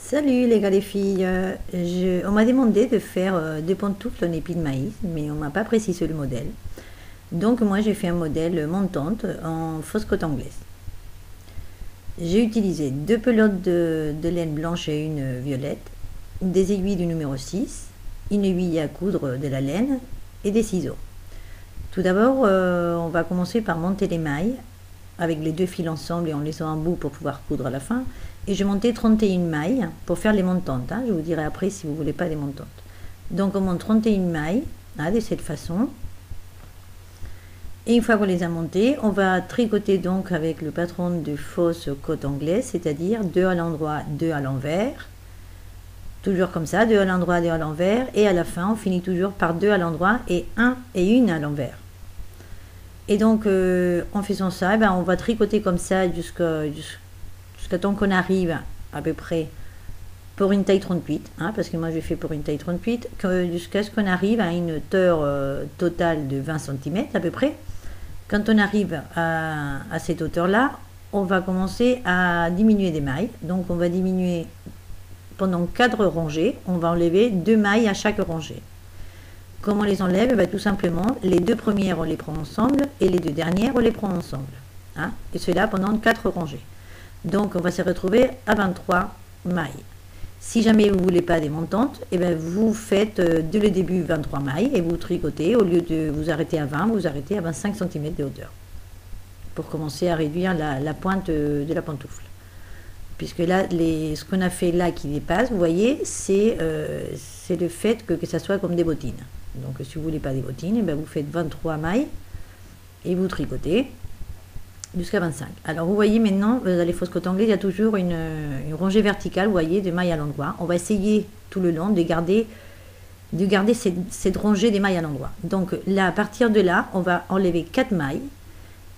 Salut les gars les filles, on m'a demandé de faire des pantoufles en épis de maïs, mais on m'a pas précisé le modèle. Donc moi j'ai fait un modèle montante en fausse côte anglaise. J'ai utilisé deux pelotes de laine blanche et une violette, des aiguilles du numéro 6, une aiguille à coudre de la laine et des ciseaux. Tout d'abord, on va commencer par monter les mailles avec les deux fils ensemble et en laissant un bout pour pouvoir coudre à la fin. Et je montais 31 mailles pour faire les montantes. Je vous dirai après si vous voulez pas les montantes. Donc on monte 31 mailles de cette façon. Et une fois qu'on les a montées, on va tricoter donc avec le patron de fausse côte anglaise, c'est-à-dire 2 à l'endroit, 2 à l'envers. Toujours comme ça, 2 à l'endroit, 2 à l'envers. Et à la fin, on finit toujours par 2 à l'endroit et 1 et 1 à l'envers. Et donc, en faisant ça, on va tricoter comme ça jusqu'à temps qu'on arrive à peu près pour une taille 38, parce que moi j'ai fait pour une taille 38, jusqu'à ce qu'on arrive à une hauteur totale de 20 cm à peu près. Quand on arrive à cette hauteur-là, on va commencer à diminuer des mailles. Donc on va diminuer pendant 4 rangées, on va enlever 2 mailles à chaque rangée. Comment on les enlève? Tout simplement, les 2 premières on les prend ensemble et les 2 dernières on les prend ensemble. Et cela pendant 4 rangées. Donc on va se retrouver à 23 mailles. Si jamais vous ne voulez pas des montantes, vous faites dès le début 23 mailles et vous tricotez. Au lieu de vous arrêter à 20, vous arrêtez à 25 cm de hauteur. Pour commencer à réduire la pointe de la pantoufle. Puisque là, ce qu'on a fait là qui dépasse, vous voyez, c'est le fait que ça soit comme des bottines. Donc si vous ne voulez pas des bottines, vous faites 23 mailles et vous tricotez jusqu'à 25. Alors vous voyez maintenant, dans les fausses côtes anglaises, il y a toujours une rangée verticale, vous voyez, de mailles à l'endroit. On va essayer tout le long de garder cette rangée des mailles à l'endroit. Donc là, à partir de là, on va enlever 4 mailles,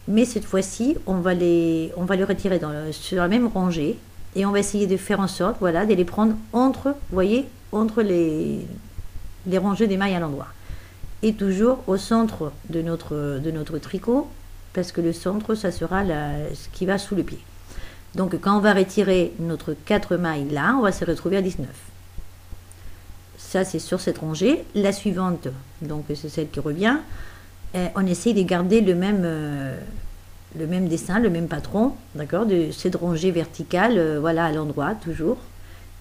mais cette fois-ci, on va les retirer sur la même rangée et on va essayer de faire en sorte, voilà, de les prendre entre, vous voyez, entre les rangées des mailles à l'endroit. Et toujours au centre de notre tricot, parce que le centre, ça sera ce qui va sous le pied. Donc quand on va retirer notre 4 mailles là, on va se retrouver à 19. Ça c'est sur cette rangée. La suivante, donc c'est celle qui revient, on essaye de garder le même dessin, le même patron, d'accord, de cette rangée verticale, voilà, à l'endroit toujours,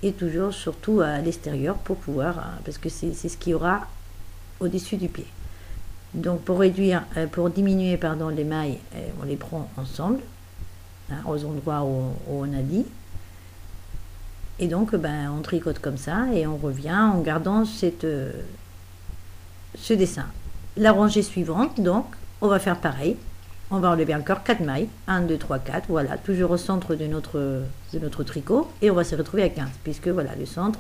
et toujours surtout à l'extérieur pour pouvoir, parce que c'est ce qu'il y aura au-dessus du pied. Donc pour diminuer les mailles, on les prend ensemble, aux endroits où on a dit. Et donc on tricote comme ça et on revient en gardant ce dessin. La rangée suivante, donc, on va faire pareil. On va enlever encore 4 mailles. 1, 2, 3, 4, voilà, toujours au centre de notre tricot. Et on va se retrouver à 15, puisque voilà, le centre,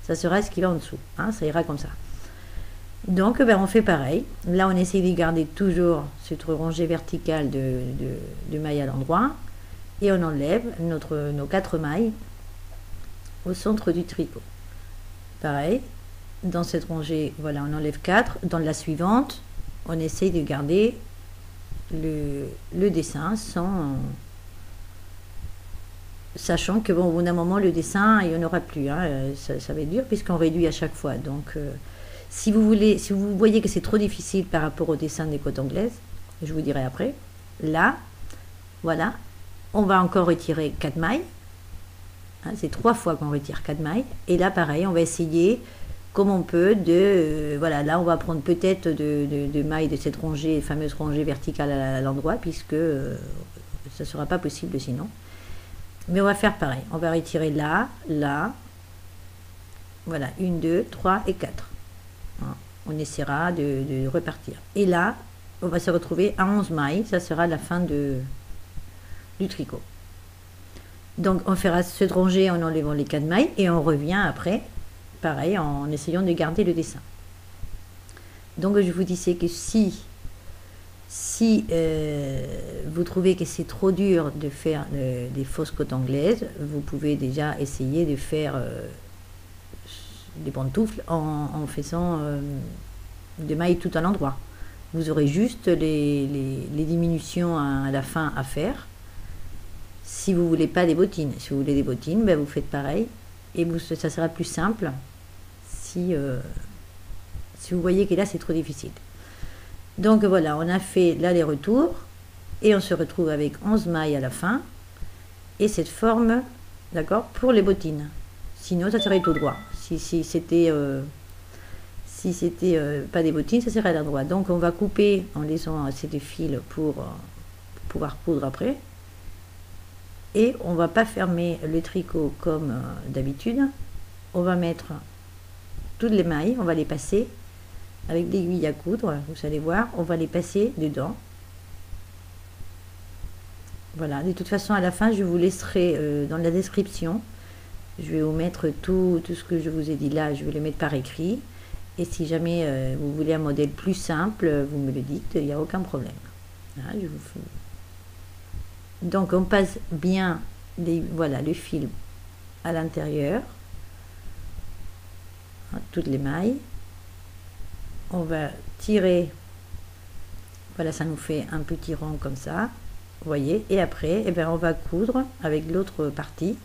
ça sera ce qui va en dessous. Ça ira comme ça. Donc on fait pareil. Là on essaie de garder toujours cette rangée verticale de mailles à l'endroit et on enlève nos 4 mailles au centre du tricot. Pareil, dans cette rangée, voilà, on enlève 4. Dans la suivante, on essaie de garder le dessin sachant que au bout d'un moment le dessin il n'y en aura plus, ça va être dur puisqu'on réduit à chaque fois. Donc si vous voyez que c'est trop difficile par rapport au dessin des côtes anglaises, je vous dirai après. Là, voilà, on va encore retirer 4 mailles. C'est 3 fois qu'on retire 4 mailles. Et là, pareil, on va essayer, comme on peut, voilà, là, on va prendre peut-être de mailles de cette rangée, fameuse rangée verticale à l'endroit, puisque ça ne sera pas possible sinon. Mais on va faire pareil. On va retirer là, voilà, 1, 2, 3 et 4. On essaiera de repartir. Et là, on va se retrouver à 11 mailles. Ça sera la fin du tricot. Donc, on fera cette rangée en enlevant les 4 mailles et on revient après, pareil, en essayant de garder le dessin. Donc, je vous disais que si vous trouvez que c'est trop dur de faire des fausses côtes anglaises, vous pouvez déjà essayer de faire des pantoufles en faisant des mailles tout à l'endroit. Vous aurez juste les diminutions à la fin à faire. Si vous voulez pas des bottines, si vous voulez des bottines, vous faites pareil. et ça sera plus simple si, si vous voyez que là c'est trop difficile. Donc voilà, on a fait l'aller-retour et on se retrouve avec 11 mailles à la fin et cette forme, d'accord, pour les bottines. Sinon ça serait tout droit. Si c'était pas des bottines, ça serait à l'endroit. Donc on va couper en laissant assez de fils pour pouvoir coudre après. Et on va pas fermer le tricot comme d'habitude. On va mettre toutes les mailles, on va les passer avec l'aiguille à coudre, vous allez voir, on va les passer dedans. Voilà, de toute façon à la fin je vous laisserai dans la description, je vais vous mettre tout ce que je vous ai dit là, je vais le mettre par écrit. Et si jamais vous voulez un modèle plus simple, vous me le dites, il n'y a aucun problème. Voilà, je vous fais... Donc on passe bien voilà, le fil à l'intérieur, toutes les mailles. On va tirer, voilà, ça nous fait un petit rond comme ça, vous voyez, et après eh bien, on va coudre avec l'autre partie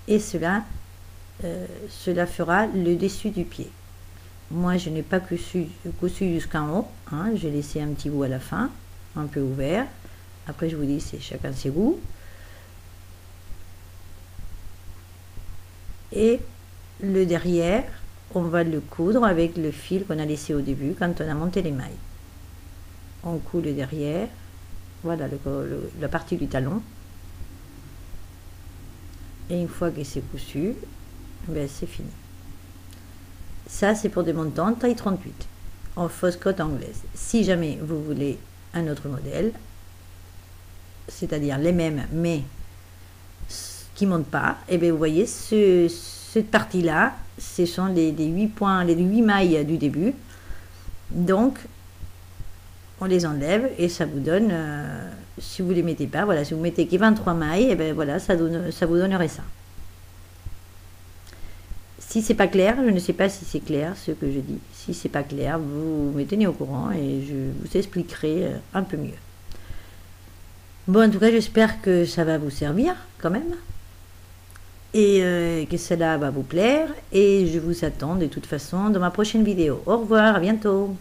et cela fera le dessus du pied. Moi je n'ai pas cousu jusqu'en haut, hein, j'ai laissé un petit bout à la fin, un peu ouvert. Après je vous dis, c'est chacun ses goûts. Et le derrière, on va le coudre avec le fil qu'on a laissé au début quand on a monté les mailles. On coud le derrière, voilà la partie du talon. Et une fois que c'est cousu, ben c'est fini. Ça c'est pour des montants taille 38 en fausse cotte anglaise. Si jamais vous voulez un autre modèle, c'est-à-dire les mêmes mais qui ne montent pas, et bien vous voyez cette partie là, ce sont les 8 points, les 8 mailles du début. Donc on les enlève et ça vous donne, si vous les mettez pas, voilà, si vous mettez que 23 mailles, et bien voilà, ça vous donnerait ça. Si c'est pas clair, je ne sais pas si c'est clair ce que je dis. Si c'est pas clair, vous me tenez au courant et je vous expliquerai un peu mieux. Bon, en tout cas, j'espère que ça va vous servir quand même et que cela va vous plaire. Et je vous attends de toute façon dans ma prochaine vidéo. Au revoir, à bientôt.